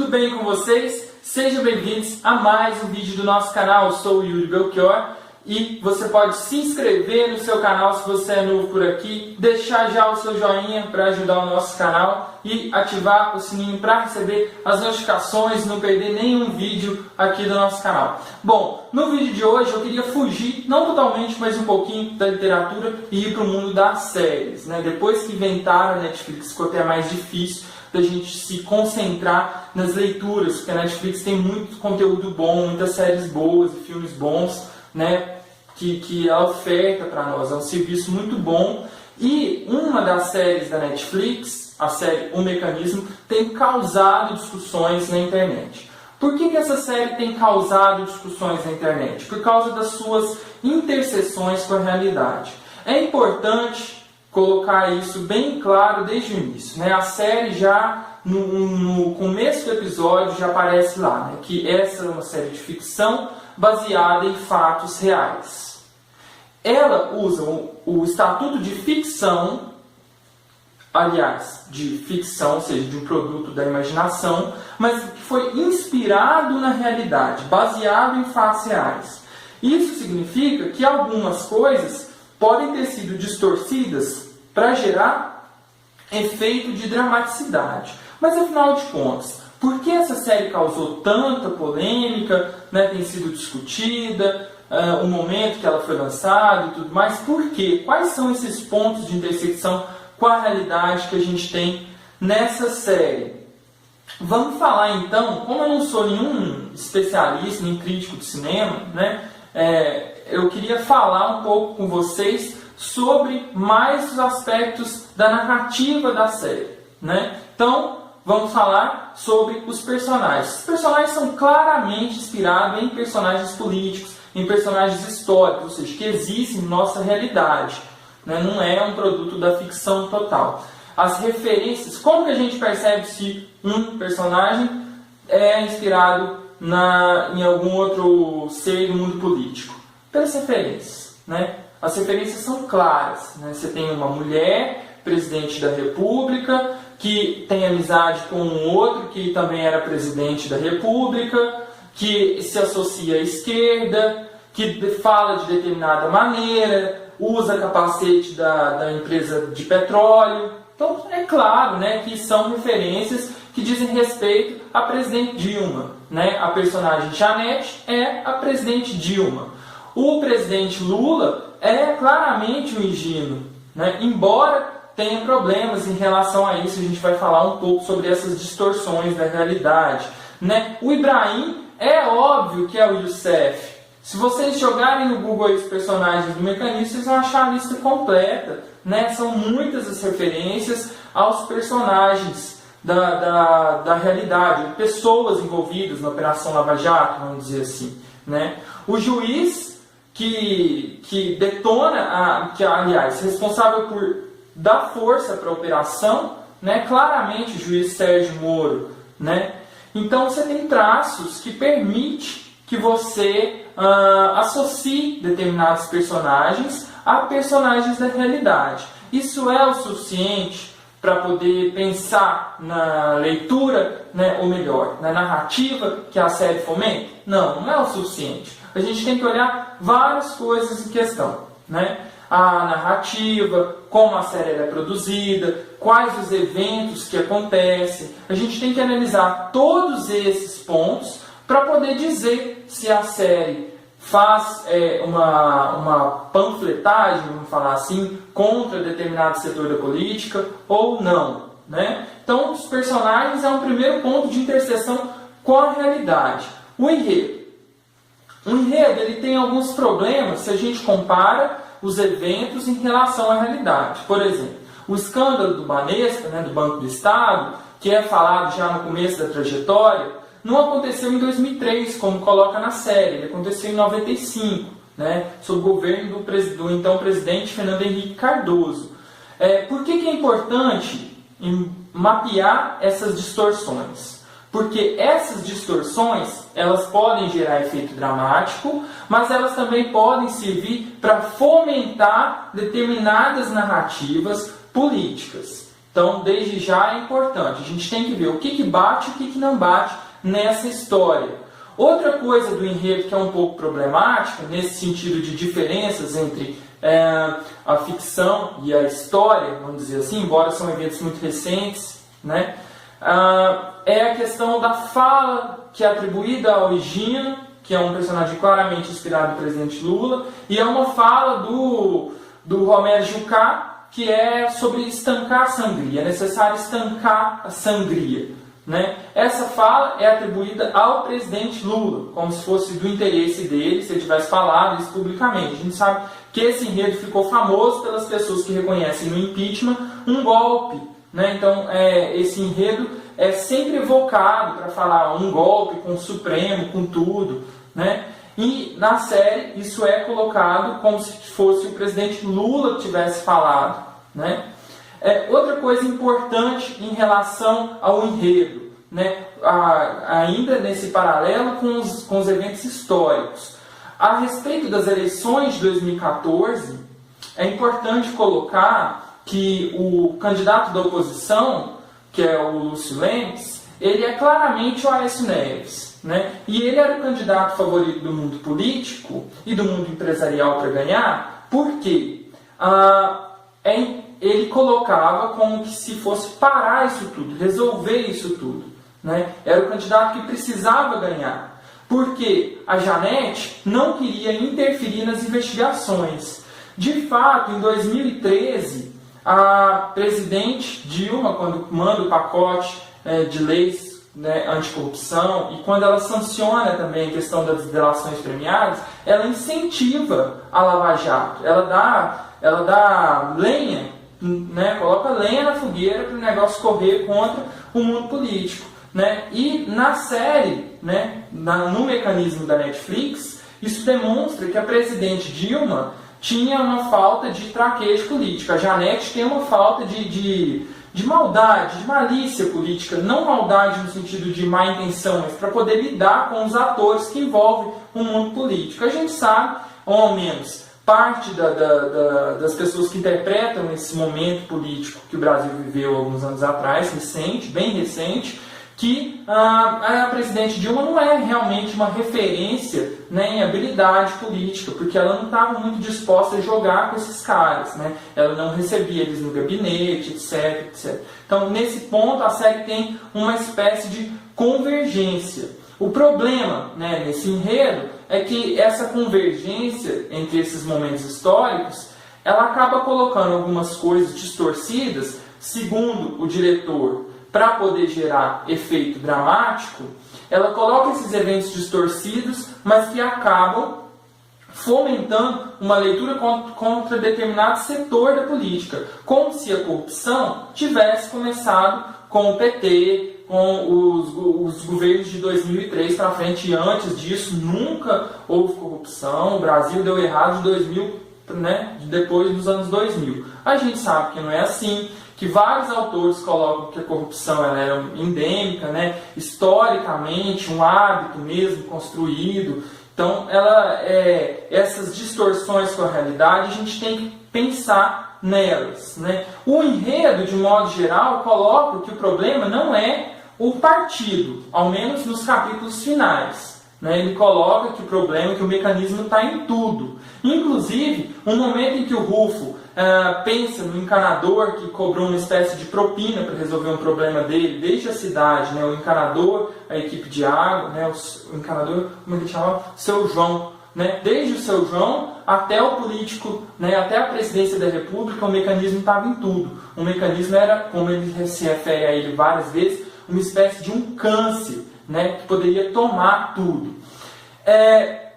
tudo bem com vocês? Sejam bem-vindos a mais um vídeo do nosso canal. Eu sou o Yuri Belchior e você pode se inscrever no seu canal se você é novo por aqui, deixar já o seu joinha para ajudar o nosso canal e ativar o sininho para receber as notificações e não perder nenhum vídeo aqui do nosso canal. Bom, no vídeo de hoje eu queria fugir, não totalmente, mas um pouquinho da literatura e ir para o mundo das séries, né? Depois que inventaram a Netflix, ficou até mais difícil da gente se concentrar nas leituras, porque a Netflix tem muito conteúdo bom, muitas séries boas e filmes bons, né, que ela oferta para nós. É um serviço muito bom. E uma das séries da Netflix, a série O Mecanismo, tem causado discussões na internet. Por que essa série tem causado discussões na internet? Por causa das suas interseções com a realidade. É importante colocar isso bem claro desde o início, né? A série já, no começo do episódio, já aparece lá, né, que essa é uma série de ficção baseada em fatos reais. Ela usa o estatuto de ficção, aliás, de ficção, ou seja, de um produto da imaginação, mas que foi inspirado na realidade, baseado em fatos reais. Isso significa que algumas coisas podem ter sido distorcidas para gerar efeito de dramaticidade. Mas, afinal de contas, por que essa série causou tanta polêmica, né, tem sido discutida, o momento que ela foi lançada e tudo mais? Por quê? Quais são esses pontos de intersecção com a realidade que a gente tem nessa série? Vamos falar então, como eu não sou nenhum especialista, nem crítico de cinema, né, eu queria falar um pouco com vocês sobre mais os aspectos da narrativa da série, né? Então, vamos falar sobre os personagens. Os personagens são claramente inspirados em personagens políticos, em personagens históricos, ou seja, que existem em nossa realidade, né? Não é um produto da ficção total. As referências, como que a gente percebe se um personagem é inspirado em algum outro ser do mundo político? Pelas referências, né? As referências são claras, né? Você tem uma mulher, presidente da República, que tem amizade com um outro que também era presidente da República, que se associa à esquerda, que fala de determinada maneira, usa capacete da empresa de petróleo. Então, é claro, né, que são referências que dizem respeito à presidente Dilma, né? A personagem Janete é a presidente Dilma. O presidente Lula é claramente um ingênuo, né? Embora tenha problemas em relação a isso, a gente vai falar um pouco sobre essas distorções da realidade, né? O Ibrahim é óbvio que é o Youssef. Se vocês jogarem no Google os personagens do Mecanismo, vocês vão achar a lista completa, né? São muitas as referências aos personagens da realidade, pessoas envolvidas na Operação Lava Jato, vamos dizer assim, né? O juiz que detona, aliás, responsável por dar força para a operação, né? Claramente o juiz Sérgio Moro, né? Então você tem traços que permitem que você associe determinados personagens a personagens da realidade. Isso é o suficiente para poder pensar na leitura, né, ou melhor, na narrativa que a série fomenta? Não, não é o suficiente. A gente tem que olhar várias coisas em questão, né? A narrativa, como a série é produzida, quais os eventos que acontecem. A gente tem que analisar todos esses pontos para poder dizer se a série faz uma panfletagem, vamos falar assim, contra determinado setor da política ou não, né? Então, os personagens é um primeiro ponto de interseção com a realidade. O enredo. O enredo ele tem alguns problemas se a gente compara os eventos em relação à realidade. Por exemplo, o escândalo do Banespa, né, do Banco do Estado, que é falado já no começo da trajetória, não aconteceu em 2003, como coloca na série. Ele aconteceu em 95, né, sob o governo do então presidente Fernando Henrique Cardoso. Por que é importante mapear essas distorções? Porque essas distorções, elas podem gerar efeito dramático, mas elas também podem servir para fomentar determinadas narrativas políticas. Então, desde já é importante, a gente tem que ver o que bate e o que não bate nessa história. Outra coisa do enredo que é um pouco problemática, nesse sentido de diferenças entre a ficção e a história, vamos dizer assim, embora são eventos muito recentes, né? É a questão da fala que é atribuída ao Higino, que é um personagem claramente inspirado no presidente Lula, e é uma fala do Romero Jucá, que é sobre estancar a sangria, é necessário estancar a sangria. Né? Essa fala é atribuída ao presidente Lula, como se fosse do interesse dele, se ele tivesse falado isso publicamente. A gente sabe que esse enredo ficou famoso pelas pessoas que reconhecem no impeachment um golpe. Né? Então, esse enredo é sempre evocado para falar um golpe com o Supremo, com tudo. Né? E na série isso é colocado como se fosse o presidente Lula que tivesse falado. Né? Outra coisa importante em relação ao enredo, né? Ainda nesse paralelo com os eventos históricos. A respeito das eleições de 2014, é importante colocar que o candidato da oposição, que é o Lúcio Lemes, ele é claramente o Aécio Neves. Né? E ele era o candidato favorito do mundo político e do mundo empresarial para ganhar, porque ele colocava como que se fosse parar isso tudo, resolver isso tudo. Né? Era o candidato que precisava ganhar, porque a Janete não queria interferir nas investigações. De fato, em 2013, a presidente Dilma, quando manda o pacote de leis, né, anticorrupção, e quando ela sanciona também a questão das delações premiadas, ela incentiva a Lava Jato, ela dá lenha, né, coloca lenha na fogueira para o negócio correr contra o mundo político. Né? E na série, né, no mecanismo da Netflix, isso demonstra que a presidente Dilma tinha uma falta de traquejo político. A Janete tem uma falta de maldade, de malícia política, não maldade no sentido de má intenção, mas para poder lidar com os atores que envolvem o mundo político. A gente sabe, ou ao menos parte das pessoas que interpretam esse momento político que o Brasil viveu alguns anos atrás, recente, bem recente, que a presidente Dilma não é realmente uma referência, né, em habilidade política, porque ela não estava muito disposta a jogar com esses caras. Né? Ela não recebia eles no gabinete, etc, etc. Então, nesse ponto, a série tem uma espécie de convergência. O problema, né, nesse enredo é que essa convergência entre esses momentos históricos, ela acaba colocando algumas coisas distorcidas, segundo o diretor, para poder gerar efeito dramático. Ela coloca esses eventos distorcidos, mas que acabam fomentando uma leitura contra determinado setor da política, como se a corrupção tivesse começado com o PT, com os governos de 2003 para frente, e antes disso nunca houve corrupção. O Brasil deu errado de 2000, né, depois dos anos 2000. A gente sabe que não é assim, que vários autores colocam que a corrupção ela era endêmica, né, historicamente, um hábito mesmo construído. Então, essas distorções com a realidade, a gente tem que pensar nelas. Né? O enredo, de modo geral, coloca que o problema não é o partido, ao menos nos capítulos finais. Né? Ele coloca que o problema, que o mecanismo está em tudo. Inclusive, um momento em que o Rufo pensa no encanador que cobrou uma espécie de propina para resolver um problema dele, desde a cidade, né? O encanador, a equipe de água, né? O encanador, como ele chamava? Seu João. Né? Desde o Seu João até o político, né? Até a presidência da República, o mecanismo estava em tudo. O mecanismo era, como ele se refere a ele várias vezes, uma espécie de um câncer, né? Que poderia tomar tudo.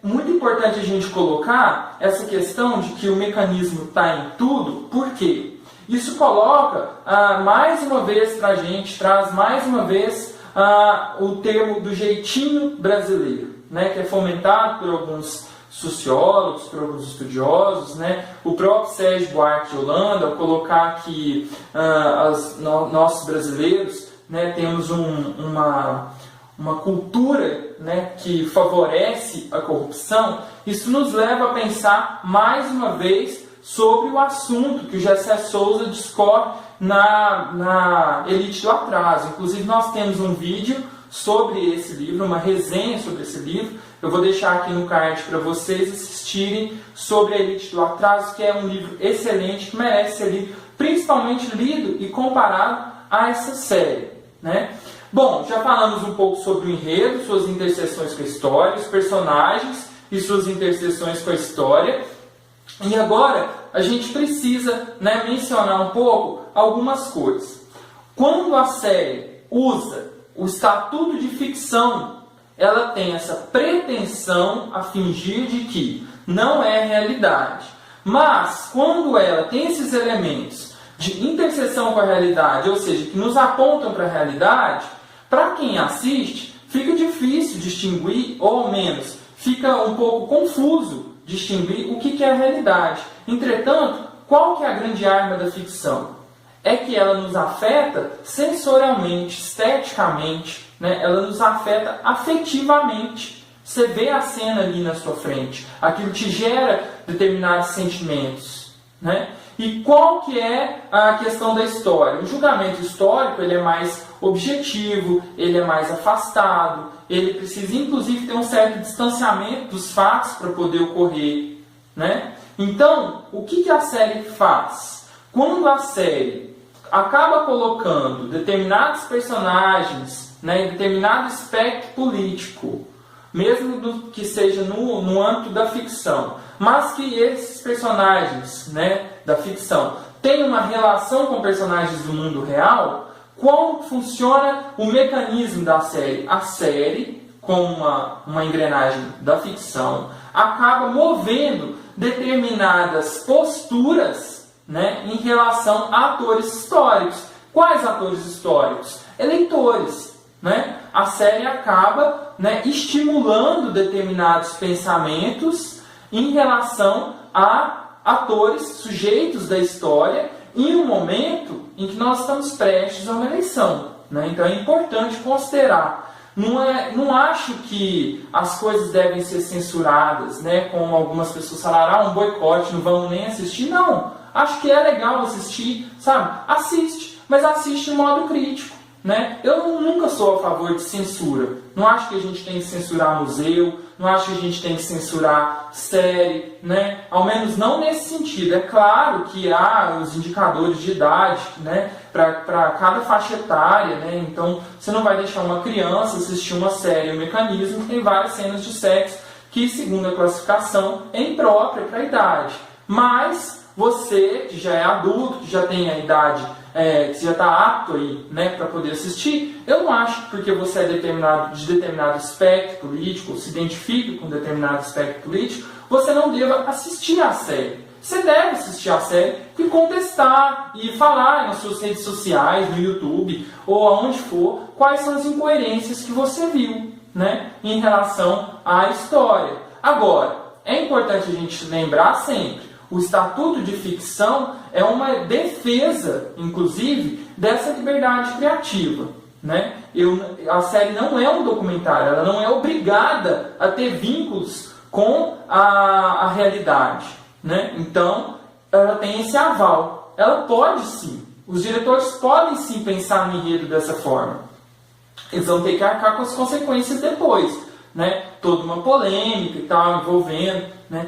Muito importante a gente colocar essa questão de que o mecanismo está em tudo, porque isso coloca mais uma vez para a gente, traz mais uma vez o termo do jeitinho brasileiro, né, que é fomentado por alguns sociólogos, por alguns estudiosos. Né? O próprio Sérgio Buarque de Holanda, ao colocar que nós brasileiros, né, temos uma cultura, né, que favorece a corrupção, isso nos leva a pensar mais uma vez sobre o assunto que o Gessé Souza discorre na Elite do Atraso. Inclusive nós temos um vídeo sobre esse livro, uma resenha sobre esse livro. Eu vou deixar aqui no card para vocês assistirem sobre a Elite do Atraso, que é um livro excelente, que merece ser lido, principalmente lido e comparado a essa série, né? Bom, já falamos um pouco sobre o enredo, suas interseções com a história, os personagens e suas interseções com a história. E agora a gente precisa, né, mencionar um pouco algumas coisas. Quando a série usa o estatuto de ficção, ela tem essa pretensão a fingir de que não é realidade. Mas quando ela tem esses elementos de interseção com a realidade, ou seja, que nos apontam para a realidade, para quem assiste, fica difícil distinguir, ou ao menos fica um pouco confuso distinguir o que é a realidade. Entretanto, qual que é a grande arma da ficção? É que ela nos afeta sensorialmente, esteticamente, né? Ela nos afeta afetivamente. Você vê a cena ali na sua frente, aquilo te gera determinados sentimentos, né? E qual que é a questão da história? O julgamento histórico ele é mais objetivo, ele é mais afastado, ele precisa inclusive ter um certo distanciamento dos fatos para poder ocorrer, né? Então, o que a série faz? Quando a série acaba colocando determinados personagens, né, em determinado espectro político, mesmo que seja no âmbito da ficção, mas que esses personagens, né, da ficção tenham uma relação com personagens do mundo real, como funciona o mecanismo da série? A série, como uma engrenagem da ficção, acaba movendo determinadas posturas, né, em relação a atores históricos. Quais atores históricos? Eleitores. Né? A série acaba, né, estimulando determinados pensamentos em relação a atores, sujeitos da história, em um momento em que nós estamos prestes a uma eleição. Né? Então é importante considerar. Não acho que as coisas devem ser censuradas, né? Como algumas pessoas falaram, um boicote, não vamos nem assistir. Não, acho que é legal assistir, sabe? Assiste, mas assiste de modo crítico. Né? Eu nunca sou a favor de censura. Não acho que a gente tem que censurar museu, não acho que a gente tem que censurar série, né? Ao menos não nesse sentido. É claro que há os indicadores de idade, né, para cada faixa etária, né? Então você não vai deixar uma criança assistir uma série, o Mecanismo tem várias cenas de sexo que, segundo a classificação, é imprópria para a idade. Mas você, que já é adulto, que já tem a idade, que já está apto aí, né, para poder assistir, eu não acho que porque você é de determinado espectro político, ou se identifica com determinado espectro político, você não deva assistir à série. Você deve assistir à série e contestar e falar nas suas redes sociais, no YouTube ou aonde for, quais são as incoerências que você viu, né, em relação à história. Agora, é importante a gente lembrar sempre, o estatuto de ficção é uma defesa, inclusive, dessa liberdade criativa. Né? A série não é um documentário, ela não é obrigada a ter vínculos com a realidade. Né? Então, ela tem esse aval. Ela pode sim. Os diretores podem sim pensar no enredo dessa forma. Eles vão ter que arcar com as consequências depois. Né? Toda uma polêmica e tal, envolvendo... Né?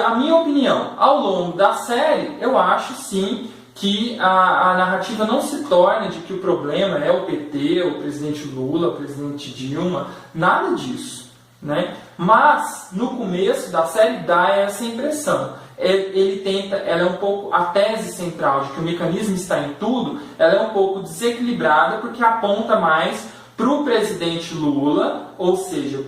A minha opinião, ao longo da série, eu acho sim que a narrativa não se torna de que o problema é o PT, o presidente Lula, o presidente Dilma, nada disso. Né? Mas, no começo da série, dá essa impressão. Ela é um pouco, a tese central de que o mecanismo está em tudo, ela é um pouco desequilibrada porque aponta mais para o presidente Lula, ou seja,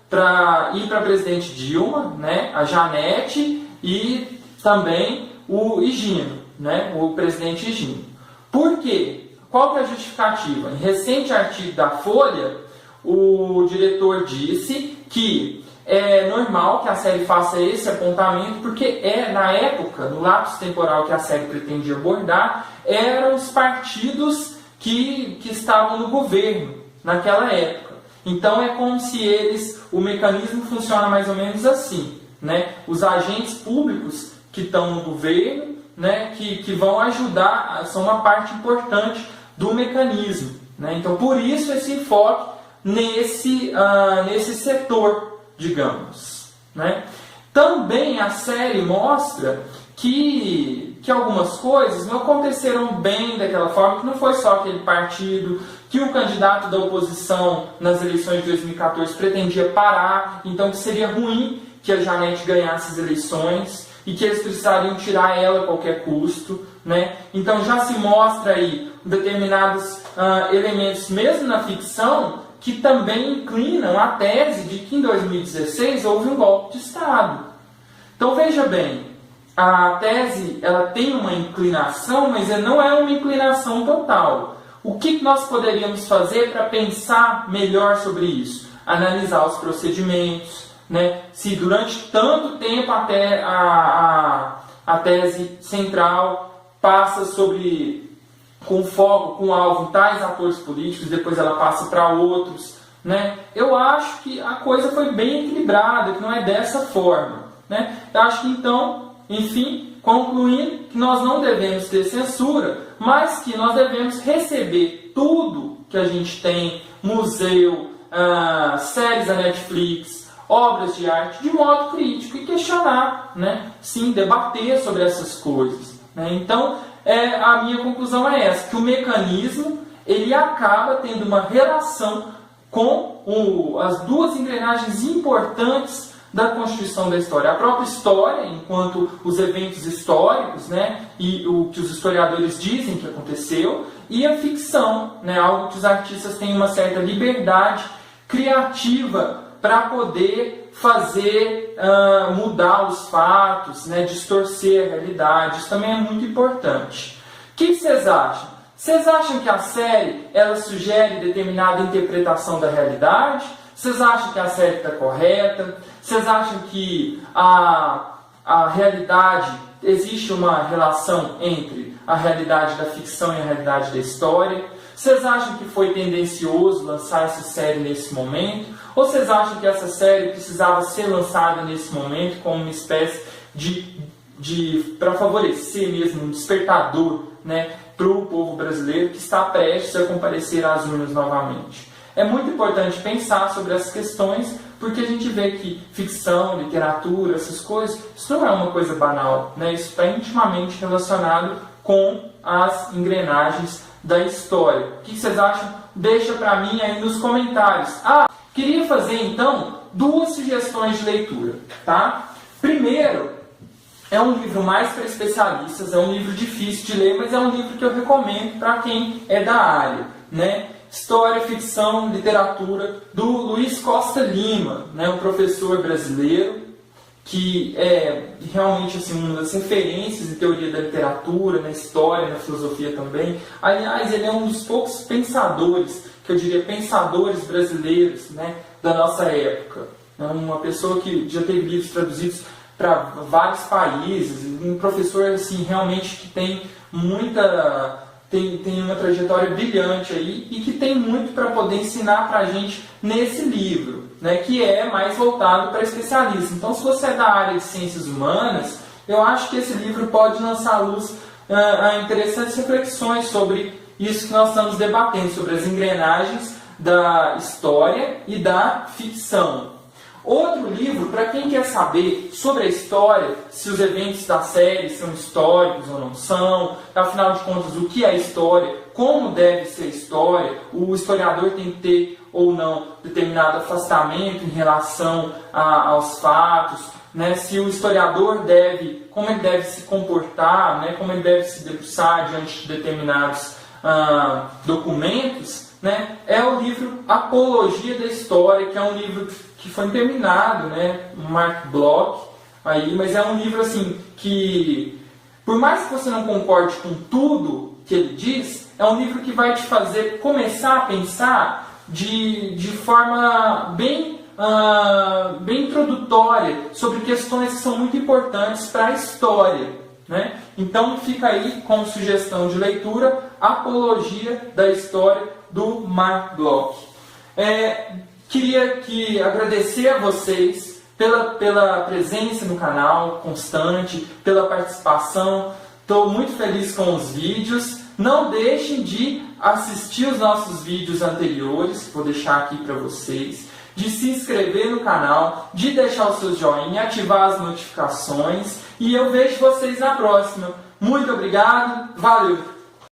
para ir para a presidente Dilma, né, a Janete e também o Higino, né, o presidente Higino. Por quê? Qual que é a justificativa? Em recente artigo da Folha, o diretor disse que é normal que a série faça esse apontamento, porque na época, no lapso temporal que a série pretendia abordar, eram os partidos que estavam no governo naquela época. Então é como se o mecanismo funciona mais ou menos assim, né? Os agentes públicos que estão no governo, né, que vão ajudar, são uma parte importante do mecanismo, né? Então, por isso esse enfoque nesse setor, digamos, né? Também a série mostra que algumas coisas não aconteceram bem daquela forma, que não foi só aquele partido, que o candidato da oposição nas eleições de 2014 pretendia parar, então que seria ruim que a Janete ganhasse as eleições e que eles precisariam tirar ela a qualquer custo, né? Então já se mostra aí determinados elementos, mesmo na ficção, que também inclinam a tese de que em 2016 houve um golpe de Estado. Então veja bem, a tese ela tem uma inclinação, mas não é uma inclinação total. O que nós poderíamos fazer para pensar melhor sobre isso? Analisar os procedimentos, né? Se durante tanto tempo até a tese central passa com foco, com alvo em tais atores políticos, depois ela passa para outros, né? Eu acho que a coisa foi bem equilibrada, que não é dessa forma, né? Eu acho que então, enfim, concluindo que nós não devemos ter censura, mas que nós devemos receber tudo que a gente tem, museu, séries da Netflix, obras de arte, de modo crítico e questionar, né? Sim, debater sobre essas coisas, né? Então, a minha conclusão é essa, que o mecanismo ele acaba tendo uma relação com as duas engrenagens importantes da constituição da história. A própria história, enquanto os eventos históricos, né, e o que os historiadores dizem que aconteceu, e a ficção, né, algo que os artistas têm uma certa liberdade criativa para poder fazer mudar os fatos, né, distorcer a realidade. Isso também é muito importante. O que vocês acham? Vocês acham que a série ela sugere determinada interpretação da realidade? Vocês acham que a série está correta? Vocês acham que a realidade, existe uma relação entre a realidade da ficção e a realidade da história? Vocês acham que foi tendencioso lançar essa série nesse momento? Ou vocês acham que essa série precisava ser lançada nesse momento como uma espécie para favorecer mesmo um despertador, né, para o povo brasileiro que está prestes a comparecer às urnas novamente? É muito importante pensar sobre essas questões, porque a gente vê que ficção, literatura, essas coisas, isso não é uma coisa banal, né? Isso está intimamente relacionado com as engrenagens da história. O que vocês acham? Deixa para mim aí nos comentários. Queria fazer então 2 sugestões de leitura, tá? Primeiro, é um livro mais para especialistas, é um livro difícil de ler, mas é um livro que eu recomendo para quem é da área, né? História, Ficção, Literatura, do Luiz Costa Lima, né? Um professor brasileiro que é realmente assim, uma das referências em teoria da literatura, na história, na filosofia também. Aliás, ele é um dos poucos pensadores, que eu diria pensadores brasileiros, né, da nossa época. É uma pessoa que já teve livros traduzidos para vários países, um professor assim, realmente que tem uma trajetória brilhante aí e que tem muito para poder ensinar para a gente nesse livro, né, que é mais voltado para especialistas. Então, se você é da área de ciências humanas, eu acho que esse livro pode lançar à luz interessantes reflexões sobre isso que nós estamos debatendo, sobre as engrenagens da história e da ficção. Outro livro, para quem quer saber sobre a história, se os eventos da série são históricos ou não são, afinal de contas, o que é história, como deve ser história, o historiador tem que ter ou não determinado afastamento em relação aos fatos, né? Se o historiador como ele deve se comportar, né? Como ele deve se debruçar diante de determinados documentos, né? É o livro Apologia da História, que é um livro que foi terminado, né? Mark Bloch, aí, mas é um livro assim que, por mais que você não concorde com tudo que ele diz, é um livro que vai te fazer começar a pensar de forma bem introdutória sobre questões que são muito importantes para a história, né? Então fica aí como sugestão de leitura Apologia da História do Mark Bloch. Queria agradecer a vocês pela presença no canal constante, pela participação, Estou muito feliz com os vídeos. Não deixem de assistir os nossos vídeos anteriores, vou deixar aqui para vocês, de se inscrever no canal, de deixar o seu joinha, ativar as notificações e eu vejo vocês na próxima. Muito obrigado, valeu!